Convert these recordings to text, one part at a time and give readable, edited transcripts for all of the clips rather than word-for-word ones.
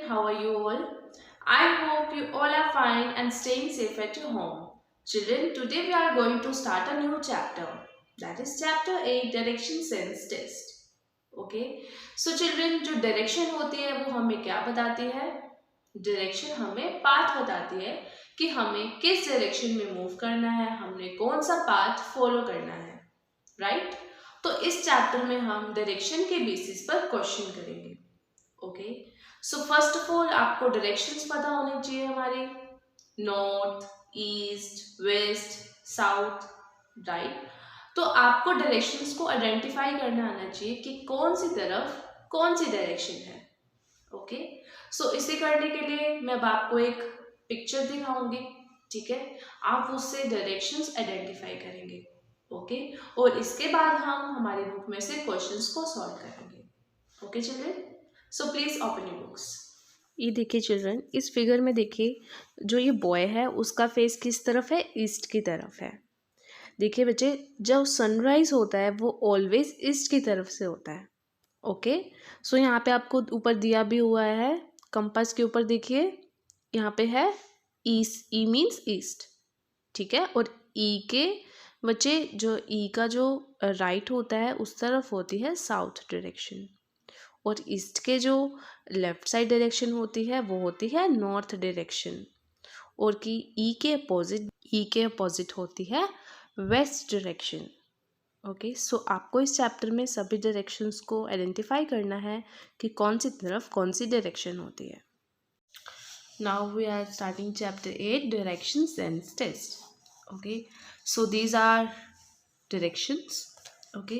how are you all? I hope you all are fine and staying safe at your home. Children, today we are going to start a new chapter. That is chapter 8 Direction Sense Test. Okay? So children, जो direction होती है वो हमें क्या बताती है? Direction हमें path बताती है कि हमें किस direction में move करना है, हमने कौन सा path follow करना है. Right? तो इस चैप्टर में हम डायरेक्शन के बेसिस पर क्वेश्चन करेंगे. Okay, so first of all आपको डायरेक्शंस पता होने चाहिए हमारे. North, east, west, south, right. तो आपको डायरेक्शंस को आइडेंटिफाई करना आना चाहिए कि कौन सी तरफ कौन सी डायरेक्शन है. ओके, सो इसे करने के लिए मैं अब आपको एक पिक्चर दिखाऊंगी. ठीक है, आप उससे डायरेक्शंस आइडेंटिफाई करेंगे. ओके, और इसके बाद हम हमारी बुक में से क्वेश्चंस को सॉल्व करेंगे. Okay children, so please open your books. ये देखिए चिल्ड्रन, इस फिगर में देखिए जो ये बॉय है उसका फेस किस तरफ है? ईस्ट की तरफ है. देखिए बच्चे, जब सनराइज होता है वो ऑलवेज ईस्ट की तरफ से होता है. ओके, सो यहाँ पे आपको ऊपर दिया भी हुआ है कंपास के ऊपर. देखिए यहाँ पे है ईस्ट, ई मीन्स ईस्ट. ठीक है, और ई के बच्चे जो ई का जो राइट होता है उस तरफ होती है साउथ डायरेक्शन, और ईस्ट के जो लेफ्ट साइड डायरेक्शन होती है वो होती है नॉर्थ डायरेक्शन, और कि ई के अपोजिट होती है वेस्ट डायरेक्शन. ओके, सो आपको इस चैप्टर में सभी डायरेक्शंस को आइडेंटिफाई करना है कि कौन सी तरफ कौन सी डायरेक्शन होती है. Now we are starting chapter 8 direction sense test. Okay, so these are directions. Okay,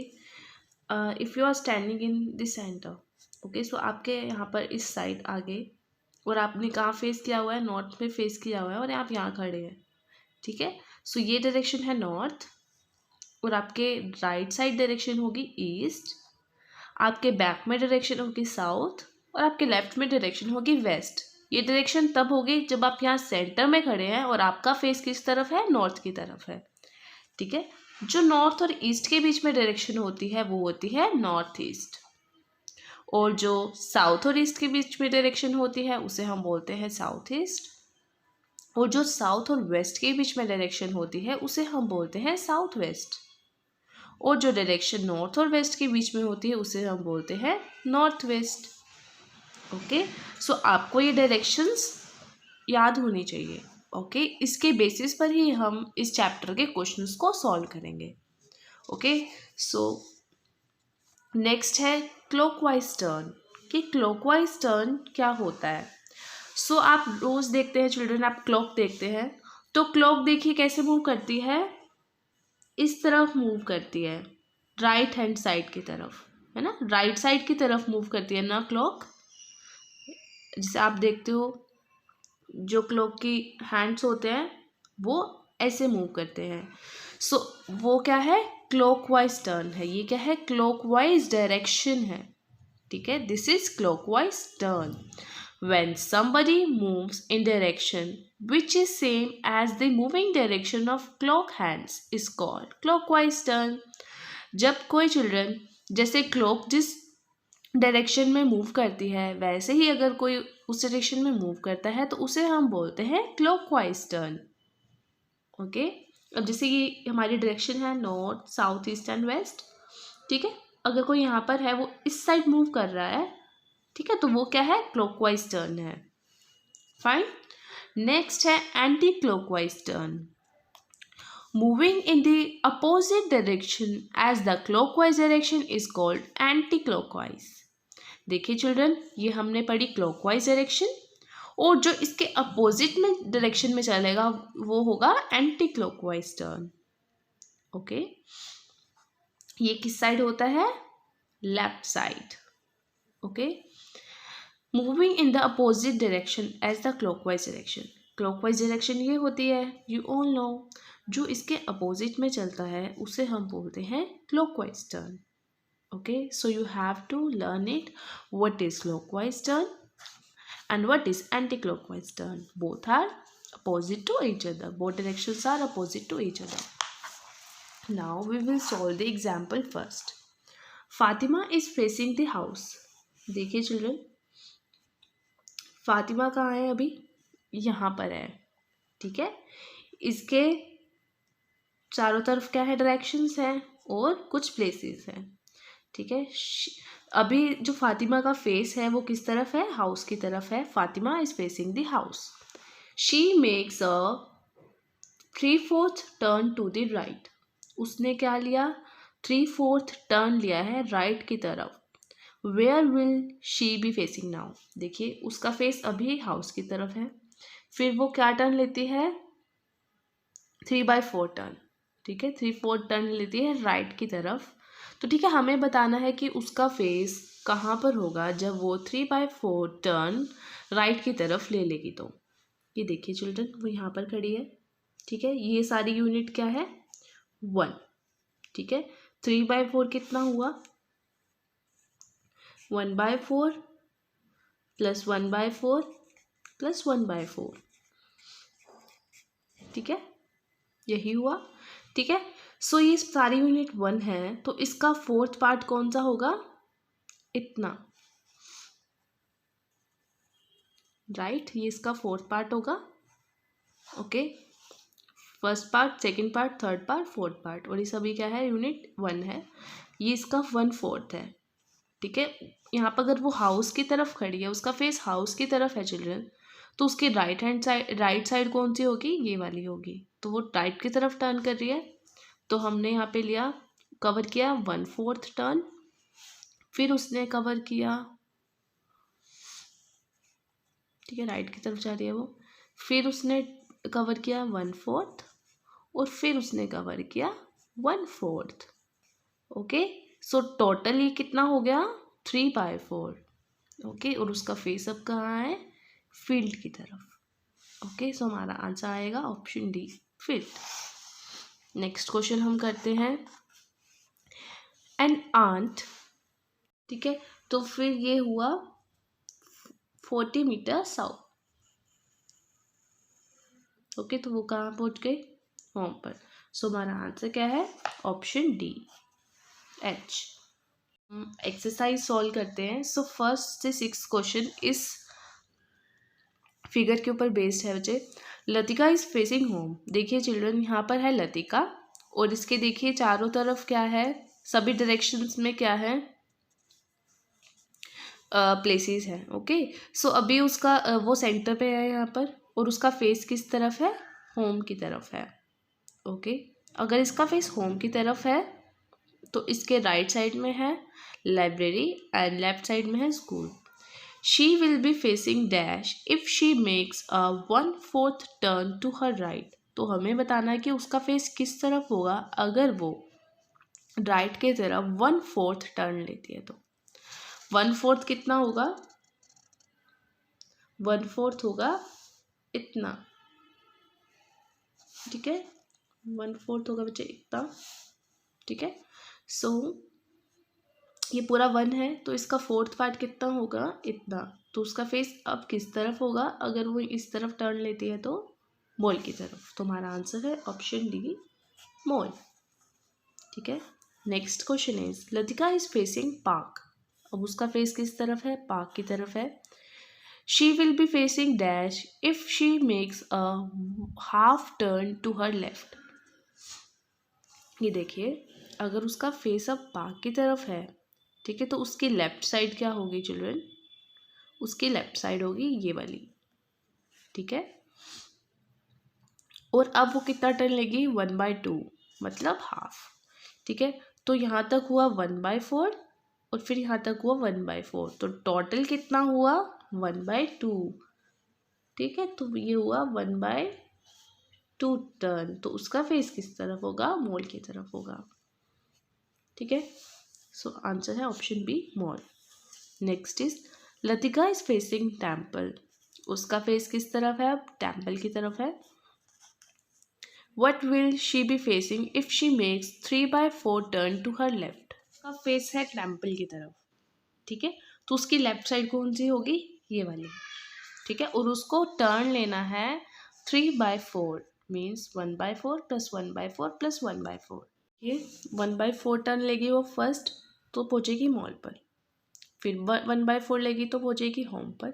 if you are standing in the center. Okay, so आपके यहाँ पर इस साइड आगे, और आपने कहाँ फेस किया हुआ है? नॉर्थ में फेस किया हुआ है, और आप यहाँ खड़े हैं. ठीक है, सो ये डायरेक्शन है नॉर्थ, और आपके राइट साइड डायरेक्शन होगी ईस्ट, आपके बैक में डायरेक्शन होगी साउथ, और आपके लेफ्ट में डायरेक्शन होगी वेस्ट. ये डायरेक्शन तब होगी जब आप यहाँ सेंटर में खड़े हैं और आपका फेस किस तरफ है? नॉर्थ की तरफ है. ठीक है, जो नॉर्थ और ईस्ट के बीच में डायरेक्शन होती है वो होती है नॉर्थ ईस्ट, और जो साउथ और ईस्ट के बीच में डायरेक्शन होती है उसे हम बोलते हैं साउथ ईस्ट, और जो साउथ और वेस्ट के बीच में डायरेक्शन होती है उसे हम बोलते हैं साउथ वेस्ट, और जो डायरेक्शन नॉर्थ और वेस्ट के बीच में होती है उसे हम बोलते हैं नॉर्थ वेस्ट. ओके, सो आपको ये डायरेक्शंस याद होनी चाहिए. ओके, इसके बेसिस पर ही हम इस चैप्टर के क्वेश्चंस को सॉल्व करेंगे. ओके, सो नेक्स्ट है क्लॉकवाइज टर्न. कि क्लॉकवाइज टर्न क्या होता है? सो आप रोज देखते हैं चिल्ड्रन, आप क्लॉक देखते हैं, तो क्लॉक देखिए कैसे मूव करती है? इस तरफ मूव करती है, राइट हैंड साइड की तरफ, है ना? राइट साइड की तरफ मूव करती है ना क्लॉक. जैसे आप देखते हो जो क्लॉक की हैंड्स होते हैं वो ऐसे मूव करते हैं. सो वो क्या है? क्लॉकवाइज टर्न है. ये क्या है? क्लॉकवाइज डायरेक्शन है. ठीक है, this is clockwise turn. When somebody moves in direction which is same as the moving direction of clock hands is called clockwise turn. जब कोई चिल्ड्रन, जैसे क्लॉक जिस डायरेक्शन में मूव करती है वैसे ही अगर कोई उस डायरेक्शन में मूव करता है तो उसे हम बोलते हैं क्लॉकवाइज टर्न. ओके, अब जैसे ये हमारी डायरेक्शन है north, south, east and west. ठीक है, अगर कोई यहाँ पर है वो इस साइड मूव कर रहा है, ठीक है, तो वो क्या है? क्लॉकवाइज टर्न है. फाइन. नेक्स्ट है anti clockwise turn. Moving in the opposite direction as the clockwise direction is called anti clockwise. देखिए चिल्ड्रन, ये हमने पढ़ी क्लॉकवाइज डायरेक्शन, और जो इसके अपोजिट में डायरेक्शन में चलेगा वो होगा एंटी क्लॉकवाइज टर्न. ओके, ये किस साइड होता है? Left side. Okay, moving in the opposite direction as the clockwise direction. Clockwise direction ये होती है, यू ऑल नो, जो इसके अपोजिट में चलता है उसे हम बोलते हैं clockwise turn. Okay, so you have to learn it. What is clockwise turn and what is anti-clockwise turn? Both are opposite to each other. Both directions are opposite to each other. Now we will solve the example first. Fatima is facing the house. देखिए children, Fatima कहाँ है अभी? यहाँ पर है, ठीक है। इसके चारों तरफ क्या है, डायरेक्शंस हैं और कुछ प्लेसेस हैं, ठीक है। अभी जो फातिमा का फेस है वो किस तरफ है, हाउस की तरफ है। Fatima is facing the house. She makes a 3/4 turn to the right. उसने क्या लिया, 3/4 टर्न लिया है राइट की तरफ। Where will she be facing now? देखिए उसका फेस अभी हाउस की तरफ है, फिर वो क्या टर्न लेती है, 3/4 टर्न, ठीक है। 3/4 टर्न लेती है राइट की तरफ। तो ठीक है, हमें बताना है कि उसका फेस कहाँ पर होगा जब वो 3/4 टर्न राइट की तरफ ले लेगी। तो ये देखिए चिल्ड्रन, वो यहाँ पर खड़ी है, ठीक है। ये सारी यूनिट क्या है, 1, ठीक है। 3/4 कितना हुआ, 1/4 प्लस 1/4 प्लस 1/4, ठीक है, यही हुआ, ठीक है। सो ये सारी यूनिट 1 है, तो इसका 4th पार्ट कौन सा होगा, इतना, राइट। ये इसका 4th पार्ट होगा, okay. First part, second part, third part, fourth part, और ये सभी क्या है, यूनिट 1 है। ये इसका 1/4 है, ठीक है। यहाँ पर अगर वो हाउस की तरफ खड़ी है, उसका फेस हाउस की तरफ है चिल्ड्रन, तो उसकी राइट साइड कौन सी होगी, ये वाली होगी। तो वो राइट की तरफ टर्न कर रही है, तो हमने यहाँ पे लिया, कवर किया 1/4 टर्न, फिर उसने कवर किया, ठीक है, राइट की तरफ जा रही है वो, फिर उसने कवर किया 1/4 और फिर उसने कवर किया 1/4, ओके। सो टोटल ये कितना हो गया, 3/4, ओके। और उसका फेस अब कहाँ है, फील्ड की तरफ, ओके। सो हमारा आंसर आएगा option D, field. Next question हम करते हैं, एन आंट, ठीक है। तो फिर ये हुआ 40 मीटर साउथ, ओके। तो वो कहाँ पहुंच गई, होम पर। सो हमारा आंसर क्या है, option D, H. Exercise solve करते हैं। सो फर्स्ट से 6 क्वेश्चन इस फिगर के ऊपर बेस्ड है बच्चे। Latika is facing home. देखिए चिल्ड्रन, यहाँ पर है लतिका, और इसके देखिए चारों तरफ क्या है, सभी डायरेक्शंस में क्या है, प्लेसेस है, ओके। सो अभी उसका वो सेंटर पे है यहाँ पर, और उसका फेस किस तरफ है, होम की तरफ है, ओके। अगर इसका फेस होम की तरफ है तो इसके राइट साइड में है लाइब्रेरी एंड लेफ्ट साइड में है school. She will be facing dash if she makes a 1/4 turn to her right. तो हमें बताना है कि उसका फेस किस तरफ होगा अगर वो राइट की तरफ 1/4 टर्न लेती है। तो 1/4 कितना होगा, 1/4 होगा इतना, ठीक है। 1/4 होगा बच्चे इतना, ठीक है। सो ये पूरा 1 है, तो इसका 4th पार्ट कितना होगा, इतना। तो उसका फेस अब किस तरफ होगा अगर वो इस तरफ टर्न लेती है, तो मॉल की तरफ। तो हमारा आंसर है ऑप्शन डी, मॉल, ठीक है। Next question is, Latika is facing park. अब उसका फेस किस तरफ है, पार्क की तरफ है। She will be facing dash if she makes a half turn to her left. ये देखिए, अगर उसका फेस अब पार्क की तरफ है, ठीक है, तो उसकी लेफ्ट साइड क्या होगी चिल्ड्रन, उसकी लेफ्ट साइड होगी ये वाली, ठीक है। और अब वो कितना टर्न लेगी, 1/2, मतलब हाफ, ठीक है। तो यहाँ तक हुआ 1/4 और फिर यहाँ तक हुआ 1/4, तो टोटल कितना हुआ, 1/2, ठीक है। तो ये हुआ 1/2 टर्न। तो उसका फेस किस तरफ होगा, मॉल की तरफ होगा, ठीक है। सो आंसर है option B, mall. Next is, Latika is facing temple. उसका फेस किस तरफ है, अब टेम्पल की तरफ है। What will she be facing if she makes 3/4 turn to her left. उसका फेस है टेम्पल की तरफ, ठीक है। तो उसकी लेफ्ट साइड कौन सी होगी, ये वाली, ठीक है। और उसको टर्न लेना है 3/4, मीन्स 1/4 प्लस 1/4 प्लस 1/4। ये 1/4 टर्न लेगी वो फर्स्ट, तो पहुँचेगी मॉल पर। फिर 1/4 लेगी तो पहुँचेगी होम पर।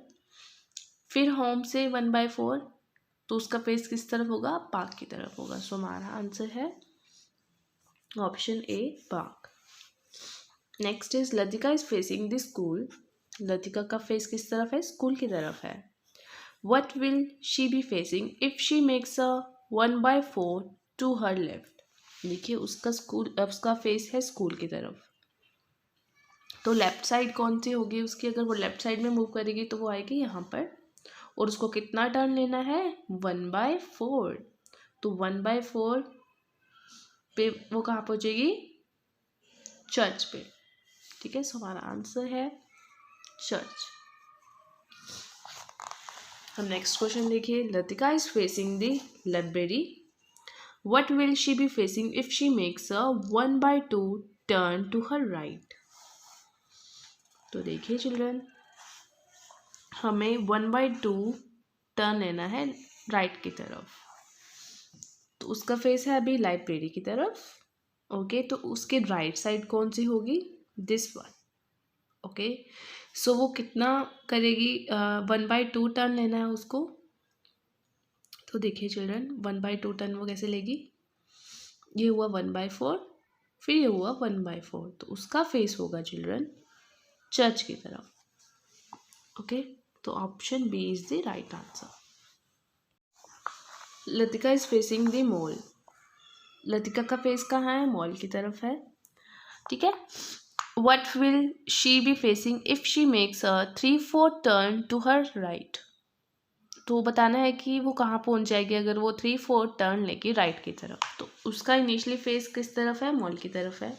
फिर होम से 1/4, तो उसका फेस किस तरफ होगा? पार्क की तरफ होगा। सो हमारा आंसर है option A, park. Next is Latika is facing the school. Latika का फेस किस तरफ है? स्कूल की तरफ है। What will she be facing if she makes a 1/4 to her left? देखिए उसका फेस है स्कूल की तरफ, तो लेफ्ट साइड कौन सी होगी उसकी? अगर वो लेफ्ट साइड में मूव करेगी तो वो आएगी यहाँ पर, और उसको कितना टर्न लेना है? 1/4। तो 1/4 पे वो कहाँ पहुँचेगी? चर्च पे। ठीक है, सो हमारा आंसर है चर्च। हम नेक्स्ट क्वेश्चन देखिए। Latika is facing the library. What will she be facing if she makes a 1/2 turn to her right? तो देखिए चिल्ड्रन, हमें 1/2 टर्न लेना है राइट की तरफ, तो उसका फेस है अभी लाइब्रेरी की तरफ। ओके, तो उसके राइट साइड कौन सी होगी? This one. ओके, सो वो कितना करेगी? 1/2 टर्न लेना है उसको। तो देखिए चिल्ड्रन, 1/2 टर्न वो कैसे लेगी? ये हुआ 1/4, फिर ये हुआ 1/4, तो उसका फेस होगा चिल्ड्रन चर्च की तरफ। ओके, तो option B is the right answer. Latika is facing the mall. Latika का फेस कहाँ है? मॉल की तरफ है। ठीक है, what will she be facing if she makes a 3/4 turn to her right? तो बताना है कि वो कहाँ पहुँच जाएगी अगर वो 3/4 टर्न लेगी राइट की तरफ। तो उसका इनिशियली फेस किस तरफ है? मॉल की तरफ है।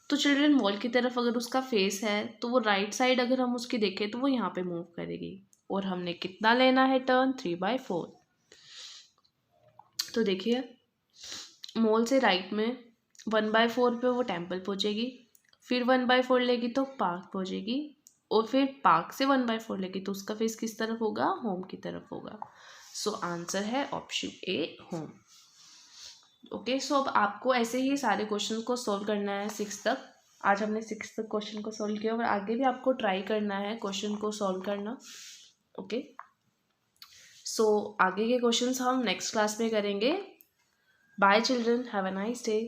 तो चिल्ड्रन मॉल की तरफ अगर उसका फेस है तो वो राइट साइड अगर हम उसकी देखें तो वो यहाँ पे मूव करेगी, और हमने कितना लेना है टर्न? 3/4। तो देखिए मॉल से राइट में 1/4 पे वो टेम्पल पहुँचेगी, फिर 1/4 लेगी तो पार्क पहुँचेगी, और फिर पार्क से 1/4 लेगी तो उसका फेस किस तरफ होगा? होम की तरफ होगा। सो आंसर है ऑप्शन ए, होम। ओके, सो अब आपको ऐसे ही सारे क्वेश्चन को सॉल्व करना है 6 तक। आज हमने 6 तक क्वेश्चन को सॉल्व किया, और आगे भी आपको ट्राई करना है क्वेश्चन को सॉल्व करना। ओके, सो आगे के क्वेश्चंस हम नेक्स्ट क्लास में करेंगे। Bye children, have a nice day.